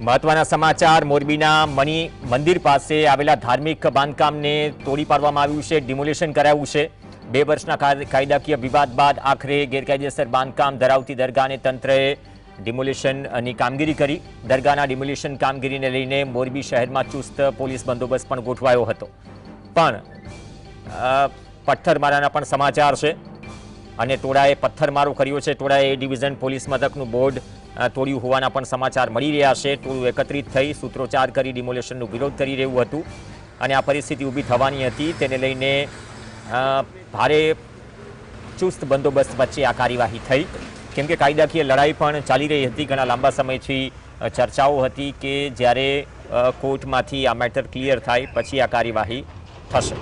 મહત્વના સમાચાર મોરબીના મણી મંદિર પાસે આવેલા ધાર્મિક બાંધકામને તોડી પાડવામાં આવ્યું છે, ડિમોલિશન કરાયું છે। 2 વર્ષના કાયદાકીય વિવાદ બાદ આખરે ગેરકાયદેસર બાંધકામ ધરાવતી દરગાહને તંત્રએ ડિમોલિશનની કામગીરી કરી। દરગાહના ડિમોલિશન કામગીરીને લઈને મોરબી શહેરમાં ચુસ્ત પોલીસ બંદોબસ્ત પણ ગોઠવાયો હતો, પણ પથ્થરમારાના પણ સમાચાર છે અને ટોળાએ પથ્થરમારો કર્યો છે। ટોળાએ એ ડિવિઝન પોલીસ મથકનું બોર્ડ તોડ્યું હોવાના પણ સમાચાર મળી રહ્યા છે। ટોળું એકત્રિત થઈ સૂત્રોચ્ચાર કરી ડિમોલિશનનો વિરોધ કરી રહ્યું હતું અને આ પરિસ્થિતિ ઊભી થવાની હતી, તેને લઈને ભારે ચુસ્ત બંદોબસ્ત વચ્ચે આ કાર્યવાહી થઈ, કેમ કે કાયદાકીય લડાઈ પણ ચાલી રહી હતી। ઘણા લાંબા સમયથી ચર્ચાઓ હતી કે જ્યારે કોર્ટમાંથી આ મેટર ક્લિયર થાય પછી આ કાર્યવાહી થશે।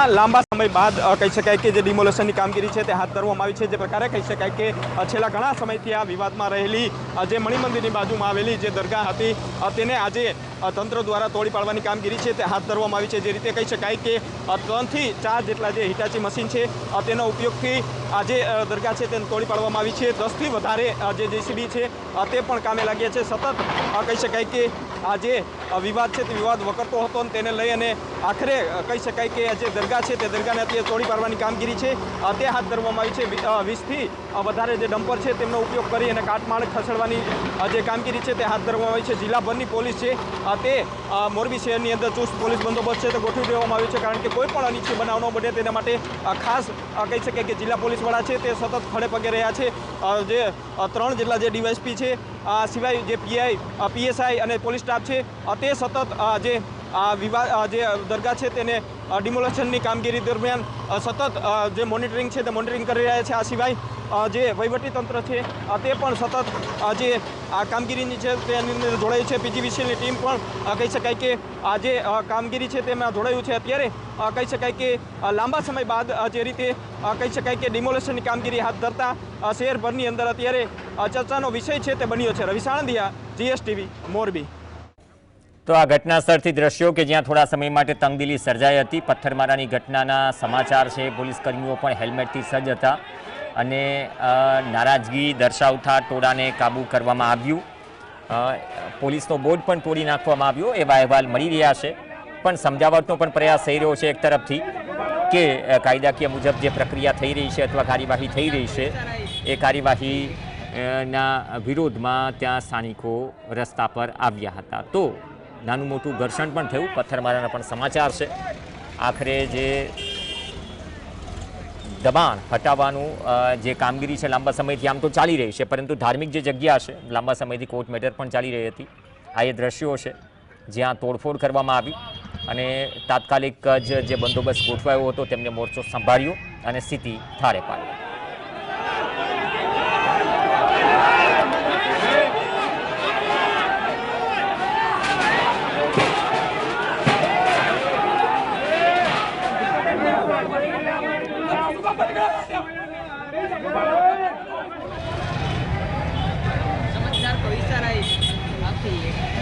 લાંબા સમય બાદ કહી શકાય કે જે ડિમોલેશનની કામગીરી છે તે હાથ ધરવામાં આવી છે। જે પ્રકારે કહી શકાય કે છેલ્લા ઘણા સમયથી આ વિવાદમાં રહેલી જે મણિ મંદિરની બાજુમાં આવેલી જે દરગાહ હતી તેને આજે તંત્ર દ્વારા તોડી પાડવાની કામગીરી છે તે હાથ ધરવામાં આવી છે। જે રીતે કહી શકાય કે 3 થી 4 જેટલા જે હિટાચી મશીન છે તેનો ઉપયોગથી આ જે દરગાહ છે તેને તોડી પાડવામાં આવી છે। 10 થી વધારે જે જેસીબી છે તે પણ કામે લાગ્યા છે। સતત કહી શકાય કે આ જે વિવાદ છે તે વિવાદ વકરતો હતો અને તેને લઈ અને આખરે કહી શકાય કે જે દરગાહ છે તે દરગાહને અત્યારે તોડી પાડવાની કામગીરી છે તે હાથ ધરવામાં આવી છે। 20થી વધારે જે ડમ્પર છે તેમનો ઉપયોગ કરી અને કાટમાળ ખસેડવાની જે કામગીરી છે તે હાથ ધરવામાં આવી છે। જિલ્લાભરની પોલીસ છે તે મોરબી શહેરની અંદર ચુસ્ત પોલીસ બંદોબસ્ત છે તે ગોઠવી દેવામાં આવ્યો છે, કારણ કે કોઈ પણ અનિચ્છનીય બનાવ ન બને તેના માટે ખાસ કહી શકાય કે જિલ્લા પોલીસ વડા છે તે સતત ખડે પગે રહ્યા છે। જે 3 જેટલા જે ડીવાયએસપી છે સિવાય જે પીઆઈ પીએસઆઈ અને પોલીસ સ્ટાફ છે તે સતત જે વિવાદ જે દરગાહ છે તેને ડિમોલેશનની કામગીરી દરમિયાન સતત જે મોનિટરિંગ છે તે મોનિટરિંગ કરી રહ્યા છે। આ સિવાય જે વહીવટીતંત્ર છે તે પણ સતત જે આ કામગીરીની છે તેની અંદર જોડાયું છે। પીજીવીસીએલની ટીમ પણ કહી શકાય કે આ જે કામગીરી છે તેમાં જોડાયું છે। અત્યારે કહી શકાય કે લાંબા સમય બાદ જે રીતે કહી શકાય કે ડિમોલેશનની કામગીરી હાથ ધરતા શહેરભરની અંદર અત્યારે ચર્ચાનો વિષય છે તે બન્યો છે। રવિ સાણંદિયા, જીએસટીવી, મોરબી। તો આ ઘટના સ્થળથી દ્રશ્યો કે જ્યાં થોડા સમય માટે તંગદિલી સર્જાઈ હતી। પથ્થરમારાની ઘટનાના સમાચાર છે। પોલીસ કર્મીઓ પણ હેલ્મેટથી સજ્જ હતા અને નારાજગી દર્શાવતા ટોળાને કાબૂ કરવામાં આવ્યું। પોલીસનો બોર્ડ પણ તોડી નાખવામાં આવ્યો એવા અહેવાલ મળી રહ્યા છે, પણ સમજાવટનો પણ પ્રયાસ થઈ રહ્યો છે એક તરફથી કે કાયદાકીય મુજબ જે પ્રક્રિયા થઈ રહી છે અથવા કાર્યવાહી થઈ રહી છે એ કાર્યવાહીના વિરોધમાં ત્યાં સ્થાનિકો રસ્તા પર આવ્યા હતા। તો નાનું મોટું ઘર્ષણ પણ થયું, પથ્થરમારાના પણ સમાચાર છે। આખરે જે દબાણ હટાવવાનું જે કામગીરી છે લાંબા સમયથી આમ તો ચાલી રહી છે, પરંતુ ધાર્મિક જે જગ્યા છે લાંબા સમયથી કોર્ટ મેટર પણ ચાલી રહી હતી। આ એ દ્રશ્યો છે જ્યાં તોડફોડ કરવામાં આવી અને તાત્કાલિક જ જે બંદોબસ્ત ગોઠવાયો હતો તેમને મોરચો સંભાળ્યો અને સ્થિતિ થાળે પાડી। समझदार को इशारा ही काफी है।